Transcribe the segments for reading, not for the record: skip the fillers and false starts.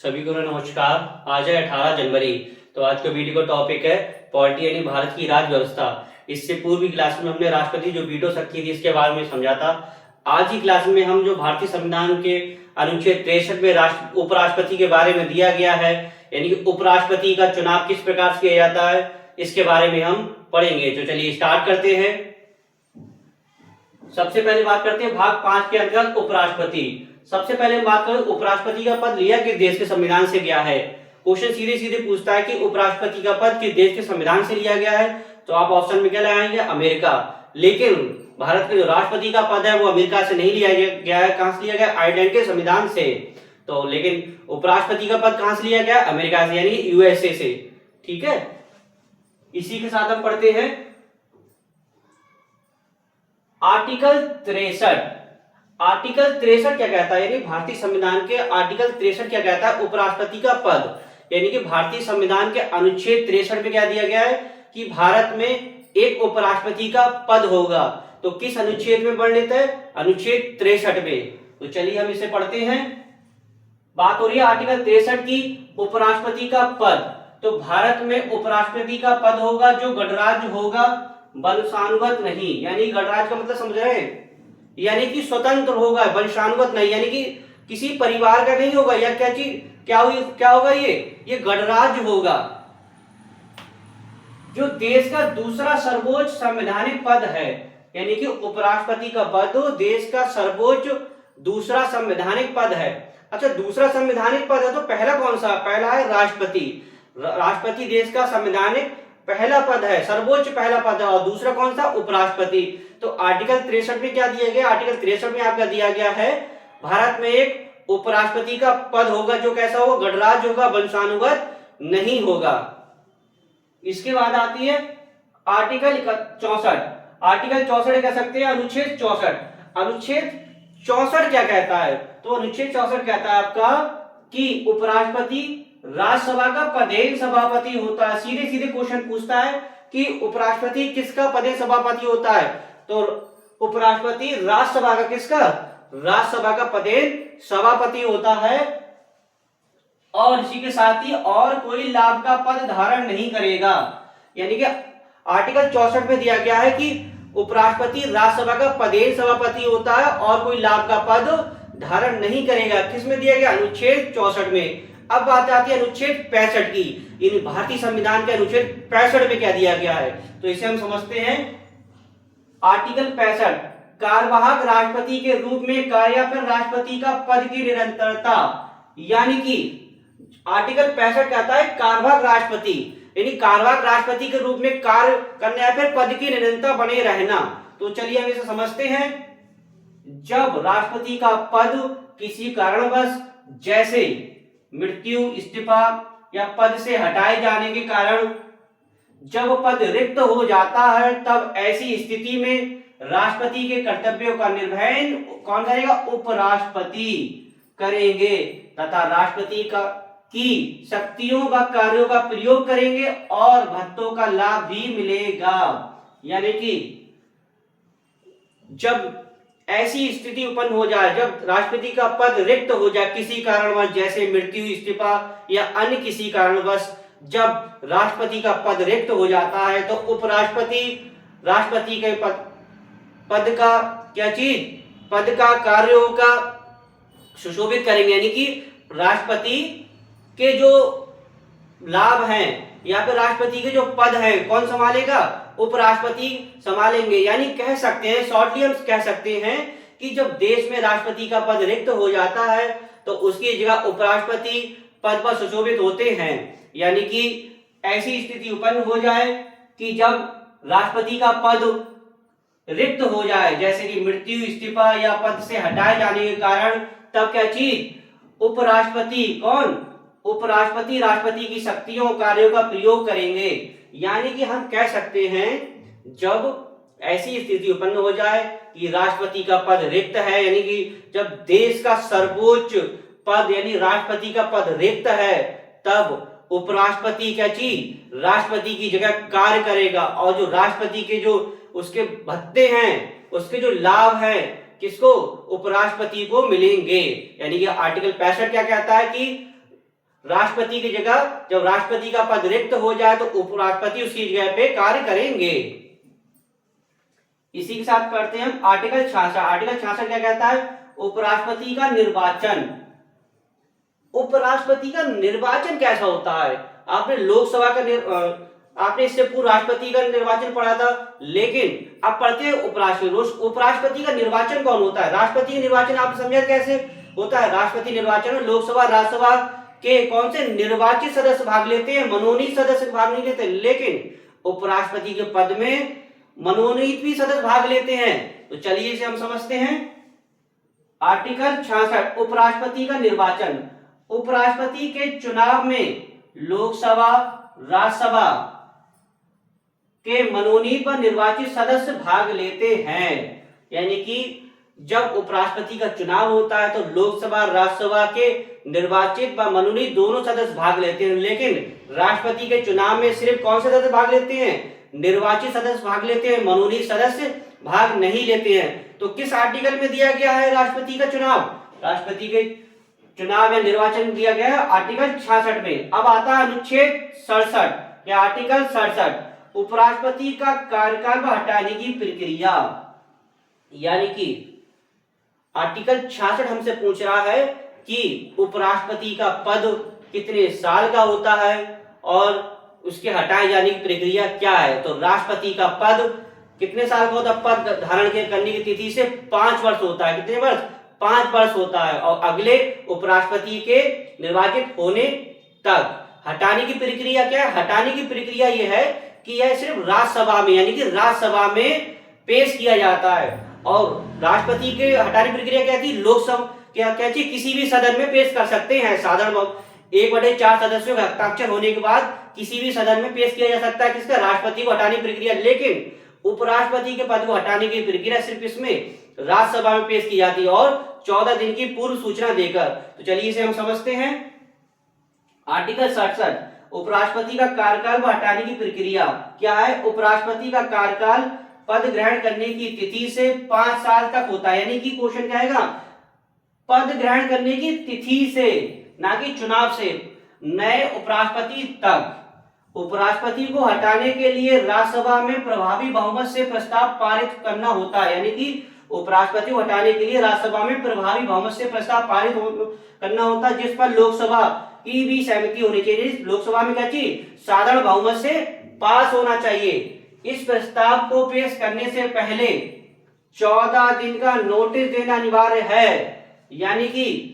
सभी को नमस्कार। आज है 18 जनवरी। तो आज का वीडियो का टॉपिक है पॉलिटी यानी भारत की राज व्यवस्था। इससे पूर्व की क्लास में हमने राष्ट्रपति जो वीटो शक्ति थी इसके बारे में समझा था। आज की क्लास में हम जो भारतीय संविधान के अनुच्छेद 63 में उपराष्ट्रपति के बारे में दिया गया है, यानी कि उपराष्ट्रपति का चुनाव किस प्रकार से किया जाता है, इसके बारे में हम पढ़ेंगे। तो चलिए स्टार्ट करते हैं। सबसे पहले बात करते हैं भाग 5 के अंतर्गत उपराष्ट्रपति। सबसे पहले हम बात करें उपराष्ट्रपति का पद लिया किस देश के संविधान से गया है। क्वेश्चन सीधे सीधे पूछता है कि उपराष्ट्रपति का पद किस देश के संविधान से लिया गया है, तो आप ऑप्शन में क्या लगाएंगे, अमेरिका। लेकिन भारत के जो राष्ट्रपति का पद है वो अमेरिका से नहीं लिया गया है। कहां से लिया गया, आयरलैंड के संविधान से। तो लेकिन उपराष्ट्रपति का पद कहां से लिया गया, अमेरिका से, यानी यूएसए से। ठीक है, इसी के साथ हम पढ़ते हैं आर्टिकल 63। आर्टिकल 63 क्या कहता है, यानी भारतीय संविधान के आर्टिकल 63 क्या कहता है, उपराष्ट्रपति का पद, यानी कि भारतीय संविधान के अनुच्छेद 63 में क्या दिया गया है कि भारत में एक उपराष्ट्रपति का पद होगा। तो किस अनुच्छेद में पढ़ लेते हैं, अनुच्छेद 63 में। तो चलिए हम इसे पढ़ते हैं। बात हो रही है आर्टिकल 63 की, उपराष्ट्रपति का पद। तो भारत में उपराष्ट्रपति का पद होगा जो गणराज्य होगा, वंशानुगत नहीं। यानी गणराज्य का मतलब समझ रहे हैं, यानी कि स्वतंत्र होगा, वंशानुगत नहीं, यानी कि किसी परिवार का नहीं होगा। या क्या चीज क्या होगा, ये गणराज्य होगा। जो देश का दूसरा सर्वोच्च संवैधानिक पद है, यानी कि उपराष्ट्रपति का पद देश का सर्वोच्च दूसरा संवैधानिक पद है। अच्छा, दूसरा संवैधानिक पद है तो पहला कौन सा, पहला है राष्ट्रपति। राष्ट्रपति देश का संवैधानिक पहला पद है, सर्वोच्च पहला पद है। और दूसरा कौन सा, उपराष्ट्रपति। तो आर्टिकल 63 में क्या दिया गया, आर्टिकल 63 में आपका दिया गया है भारत में एक उपराष्ट्रपति का पद होगा जो कैसा होगा, गणराज्य होगा, वंशानुगत नहीं होगा। इसके बाद आती है आर्टिकल 64। आर्टिकल 64 कह सकते हैं अनुच्छेद 64। अनुच्छेद 64 क्या कहता है, तो अनुच्छेद 64 कहता है आपका कि उपराष्ट्रपति राज्यसभा का पदेन सभापति होता है। सीधे सीधे क्वेश्चन पूछता है कि उपराष्ट्रपति किसका पदेन सभापति होता है, तो उपराष्ट्रपति राज्यसभा का, किसका, राज्यसभा का पदेन सभापति होता है। और इसी के साथ ही और कोई लाभ का पद धारण नहीं करेगा। यानी कि आर्टिकल 64 में दिया गया है कि उपराष्ट्रपति राज्यसभा का पदेन सभापति होता है और कोई लाभ का पद धारण नहीं करेगा। किसमें दिया गया, अनुच्छेद 64 में। अब बात आती है अनुच्छेद 65 की। इन भारतीय संविधान के अनुच्छेद 65 में क्या दिया गया है, तो इसे हम समझते हैं। आर्टिकल 65, कार्यवाहक राष्ट्रपति के रूप में कार्य या फिर राष्ट्रपति का पद की निरंतरता। यानी कि आर्टिकल 65 कहता है कार्यवाहक राष्ट्रपति, यानी कार्यवाहक राष्ट्रपति के रूप में कार्य करने या फिर पद की निरंतरता बने रहना। तो चलिए हम इसे समझते हैं। जब राष्ट्रपति का पद किसी कारणवश, जैसे मृत्यु, इस्तीफा या पद से हटाए जाने के कारण जब पद रिक्त हो जाता है, तब ऐसी स्थिति में राष्ट्रपति के कर्तव्यों का निर्वहन कौन करेगा, उपराष्ट्रपति करेंगे, तथा राष्ट्रपति की शक्तियों व कार्यों का प्रयोग करेंगे और भत्तों का लाभ भी मिलेगा। यानी कि जब ऐसी स्थिति उत्पन्न हो जाए, जब राष्ट्रपति का पद रिक्त हो जाए किसी कारणवश, जैसे मृत्यु, इस्तीफा या अन्य किसी कारणवश, जब राष्ट्रपति का पद रिक्त हो जाता है तो उपराष्ट्रपति राष्ट्रपति के पद का क्या चीज, पद का, कार्यों का सुशोभित करेंगे। यानी कि राष्ट्रपति के जो लाभ हैं या फिर राष्ट्रपति के जो पद हैं कौन संभालेगा, उपराष्ट्रपति संभालेंगे। यानी कह सकते हैं, शॉर्टली हम कह सकते हैं कि जब देश में राष्ट्रपति का पद रिक्त हो जाता है तो उसकी जगह उपराष्ट्रपति पद पर सुशोभित होते हैं। यानी कि ऐसी स्थिति उत्पन्न हो जाए कि जब राष्ट्रपति का पद रिक्त हो जाए, जैसे कि मृत्यु, इस्तीफा या पद से हटाए जाने के कारण, तब क्या चीज, उपराष्ट्रपति कौन, उपराष्ट्रपति राष्ट्रपति की शक्तियों, कार्यों का प्रयोग करेंगे। यानी कि हम कह सकते हैं जब ऐसी स्थिति उत्पन्न हो जाए कि राष्ट्रपति का पद रिक्त है, यानी कि जब देश का सर्वोच्च पद यानी राष्ट्रपति का पद रिक्त है, तब उपराष्ट्रपति क्या चीज, राष्ट्रपति की जगह कार्य करेगा। और जो राष्ट्रपति के जो उसके भत्ते हैं, उसके जो लाभ है, किसको, उपराष्ट्रपति को मिलेंगे। यानी कि आर्टिकल 65 क्या कहता है कि राष्ट्रपति की जगह जब राष्ट्रपति का पद रिक्त हो जाए तो उपराष्ट्रपति उसकी जगह पे कार्य करेंगे। इसी के साथ पढ़ते हैं हम आर्टिकल 66। आर्टिकल 66 क्या कहता है? उपराष्ट्रपति का निर्वाचन। उपराष्ट्रपति का निर्वाचन कैसा होता है? आपने लोकसभा का आपने इससे पूर्व राष्ट्रपति का निर्वाचन पढ़ा था, लेकिन अब पढ़ते हैं उपराष्ट्रपति। उपराष्ट्रपति का निर्वाचन कौन होता है? राष्ट्रपति का निर्वाचन आप समझे कैसे होता है? राष्ट्रपति निर्वाचन में लोकसभा राज्यसभा के कौन से निर्वाचित सदस्य भाग लेते हैं, मनोनीत सदस्य भाग नहीं लेते, लेकिन उपराष्ट्रपति के पद में मनोनीत भी सदस्य भाग लेते हैं। तो चलिए इसे हम समझते हैं। आर्टिकल 66 उपराष्ट्रपति का निर्वाचन। उपराष्ट्रपति के चुनाव में लोकसभा राज्यसभा के मनोनीत व निर्वाचित सदस्य भाग लेते हैं। यानी कि जब उपराष्ट्रपति का चुनाव होता है तो लोकसभा राज्यसभा के निर्वाचित व मनोनीत दोनों सदस्य भाग लेते हैं, लेकिन राष्ट्रपति के चुनाव में सिर्फ कौन से सदस्य भाग लेते हैं? निर्वाचित सदस्य भाग लेते हैं, मनोनीत सदस्य भाग नहीं लेते हैं। तो किस आर्टिकल में दिया गया है राष्ट्रपति का चुनाव? राष्ट्रपति के चुनाव या निर्वाचन दिया गया है आर्टिकल 66 में। अब आता है अनुच्छेद 67 या आर्टिकल 67 उपराष्ट्रपति का कार्यकाल व हटाने की प्रक्रिया। यानी कि आर्टिकल 66 हमसे पूछ रहा है कि उपराष्ट्रपति का पद कितने साल का होता है और उसके हटाए जाने की प्रक्रिया क्या है। तो राष्ट्रपति का पद कितने साल का होता है? पद धारण करने की तिथि से 5 वर्ष होता है। कितने वर्ष? 5 वर्ष होता है। और अगले उपराष्ट्रपति के निर्वाचित होने तक। हटाने की प्रक्रिया क्या है? हटाने की प्रक्रिया यह है कि यह सिर्फ राज्यसभा में, यानी कि राज्यसभा में पेश किया जाता है। और राष्ट्रपति के हटाने की प्रक्रिया क्या थी? लोकसभा क्या थी? किसी भी सदन में पेश कर सकते हैं। साधारण 1/4 सदस्यों का हस्ताक्षर होने के बाद किसी भी सदन में पेश किया जा सकता है किसका? राष्ट्रपति को हटाने की प्रक्रिया। लेकिन उपराष्ट्रपति के पद को हटाने की प्रक्रिया सिर्फ इसमें राज्यसभा में पेश की जाती है और 14 दिन की पूर्व सूचना देकर। तो चलिए इसे हम समझते हैं। आर्टिकल 67 उपराष्ट्रपति का कार्यकाल व हटाने की प्रक्रिया क्या है? उपराष्ट्रपति का कार्यकाल पद ग्रहण करने की तिथि से 5 साल तक होता है। यानी कि क्वेश्चन क्या आएगा? पद ग्रहण करने की तिथि से, ना कि चुनाव से, नए उपराष्ट्रपति तक। उपराष्ट्रपति को हटाने के लिए राज्यसभा में प्रभावी बहुमत से प्रस्ताव पारित करना होता है। यानी कि उपराष्ट्रपति को हटाने के लिए राज्यसभा में प्रभावी बहुमत से प्रस्ताव पारित करना होता है, जिस पर लोकसभा की भी सहमति होनी चाहिए। लोकसभा में क्या चाहिए? साधारण बहुमत से पास होना चाहिए। इस प्रस्ताव को पेश करने से पहले 14 दिन का नोटिस देना अनिवार्य है। यानी कि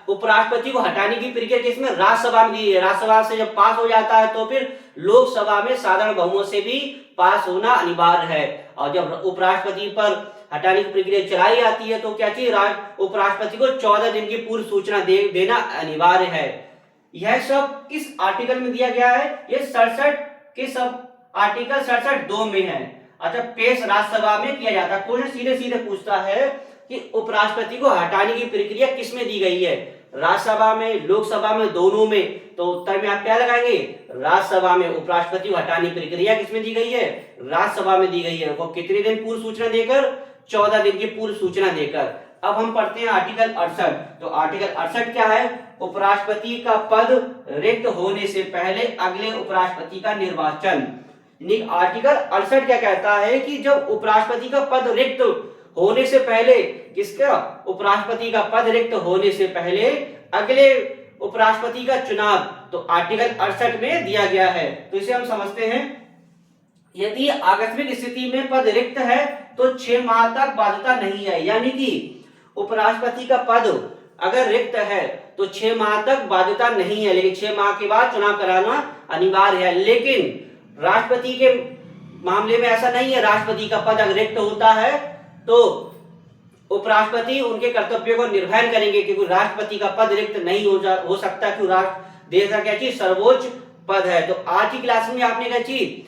उपराष्ट्रपति को हटाने की प्रक्रिया किसमें? राज्यसभा में दी है। राज्यसभा से जब पास हो जाता है तो फिर लोकसभा में साधारण बहुमत से भी पास होना अनिवार्य है। और जब उपराष्ट्रपति पर हटाने की प्रक्रिया चलाई जाती है तो क्या चाहिए? उपराष्ट्रपति को 14 दिन की पूर्व सूचना देना अनिवार्य है। यह सब किस आर्टिकल में दिया गया है? ये 67 के सब आर्टिकल 67(2) में है। अच्छा, पेश राज्यसभा में किया जाता है। क्वेश्चन सीधे सीधे पूछता है कि उपराष्ट्रपति को हटाने की प्रक्रिया किसमें दी गई है? राज्यसभा में, लोकसभा में, दोनों में। तो उत्तर में आप क्या लगाएंगे? राज्यसभा में उपराष्ट्रपति को हटाने की प्रक्रिया किसमें दी गई है? राज्यसभा में दी गई है। वो कितने दिन पूर्व सूचना देकर? 14 दिन की पूर्व सूचना देकर। अब हम पढ़ते हैं आर्टिकल 68। तो आर्टिकल 68 क्या है? उपराष्ट्रपति का पद रिक्त होने से पहले अगले उपराष्ट्रपति का निर्वाचन। आर्टिकल 68 क्या कहता है कि जब उपराष्ट्रपति का पद रिक्त होने से पहले, किसका? उपराष्ट्रपति का पद रिक्त होने से पहले अगले उपराष्ट्रपति का चुनाव तो आर्टिकल 68 में दिया गया है। तो इसे हम समझते हैं। यदि आकस्मिक स्थिति में पद रिक्त है तो 6 माह तक बाध्यता नहीं है। यानी कि उपराष्ट्रपति का पद अगर रिक्त है तो 6 माह तक बाध्यता नहीं है, लेकिन 6 माह के बाद चुनाव कराना अनिवार्य है। लेकिन राष्ट्रपति के मामले में ऐसा नहीं है। राष्ट्रपति का पद अगर रिक्त होता है तो उपराष्ट्रपति उनके कर्तव्यों को निर्वहन करेंगे, क्योंकि राष्ट्रपति का पद रिक्त नहीं हो सकता, क्योंकि राष्ट्र देश का क्या चीज? सर्वोच्च पद है। तो आज की क्लास में आपने क्या चीज?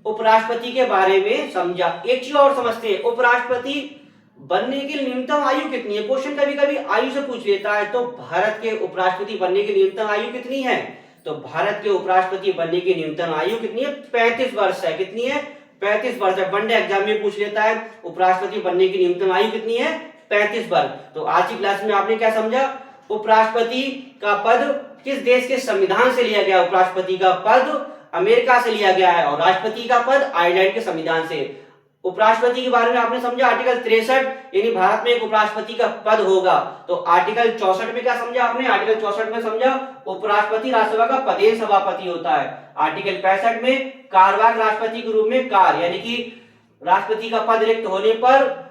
उपराष्ट्रपति के बारे में समझा। एक चीज और समझते हैं, उपराष्ट्रपति बनने की न्यूनतम आयु कितनी है? क्वेश्चन कभी कभी आयु से पूछ लेता है। तो भारत के उपराष्ट्रपति बनने की न्यूनतम आयु कितनी है? तो भारत के उपराष्ट्रपति बनने की न्यूनतम आयु कितनी है? 35 वर्ष है। कितनी है? 35 वर्ष है। वनडे एग्जाम में पूछ लेता है उपराष्ट्रपति बनने की न्यूनतम आयु कितनी है? 35 वर्ष। तो आज की क्लास में आपने क्या समझा? उपराष्ट्रपति का पद किस देश के संविधान से लिया गया? उपराष्ट्रपति का पद अमेरिका से लिया गया है और राष्ट्रपति का पद आयरलैंड के संविधान से। उपराष्ट्रपति के बारे में आपने समझा आर्टिकल 63, यानी भारत में एक उपराष्ट्रपति का पद होगा। तो आर्टिकल 64 में क्या समझा आपने? आर्टिकल 64 में समझा उपराष्ट्रपति राज्यसभा का पदेन सभापति होता है। आर्टिकल 65 में कार्यवाहक राष्ट्रपति के रूप में कार्य, यानी कि राष्ट्रपति का पद रिक्त होने पर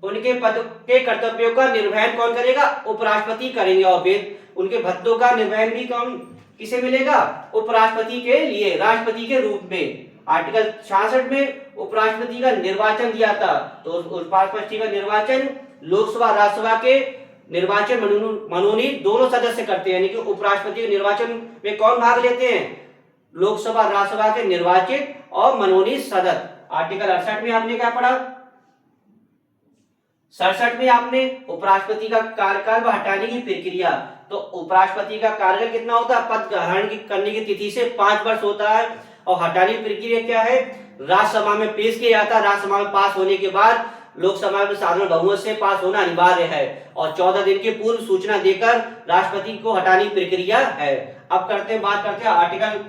उनके पद के कर्तव्यों का निर्वहन कौन करेगा? उपराष्ट्रपति करेंगे और उनके भत्तों का निर्वहन भी कौन किसे मिलेगा? उपराष्ट्रपति के लिए राष्ट्रपति के रूप में। आर्टिकल 66 में उपराष्ट्रपति का निर्वाचन दिया था, तो उपराष्ट्रपति का निर्वाचन लोकसभा राज्यसभा के निर्वाचन मनोनीत दोनों सदस्य करते हैं, यानी कि उपराष्ट्रपति के निर्वाचन में कौन भाग लेते हैं? लोकसभा राज्यसभा के निर्वाचित और मनोनीत सदस्य। आर्टिकल 68 में आपने क्या पढ़ा? 67 में आपने उपराष्ट्रपति का कार्यकाल व हटाने की प्रक्रिया। तो उपराष्ट्रपति का कार्यकाल कितना होता है? पद ग्रहण करने की तिथि से 5 वर्ष होता है और हटाने की प्रक्रिया क्या है? राज्यसभा में पेश किया जाता है, राज्यसभा में पास होने के बाद लोकसभा में साधारण बहुमत से पास होना अनिवार्य है और 14 दिन की पूर्व सूचना देकर राष्ट्रपति को हटाने की प्रक्रिया है। अब बात करते हैं आर्टिकल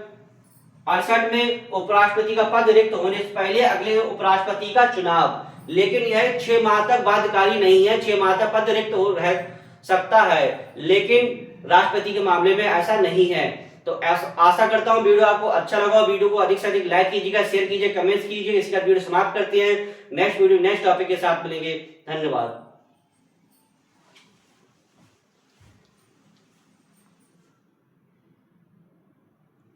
68 में उपराष्ट्रपति का पद रिक्त होने से पहले अगले उपराष्ट्रपति का चुनाव, लेकिन यह 6 माह तक बाध्यकारी नहीं है। 6 माह तक पद रिक्त हो रह सकता है, लेकिन राष्ट्रपति के मामले में ऐसा नहीं है। तो आशा करता हूं वीडियो आपको अच्छा लगा। वीडियो को अधिक से अधिक लाइक कीजिएगा, शेयर कीजिए, कमेंट्स कीजिए। इसके बाद वीडियो समाप्त करते हैं। नेक्स्ट वीडियो नेक्स्ट टॉपिक के साथ मिलेंगे। धन्यवाद।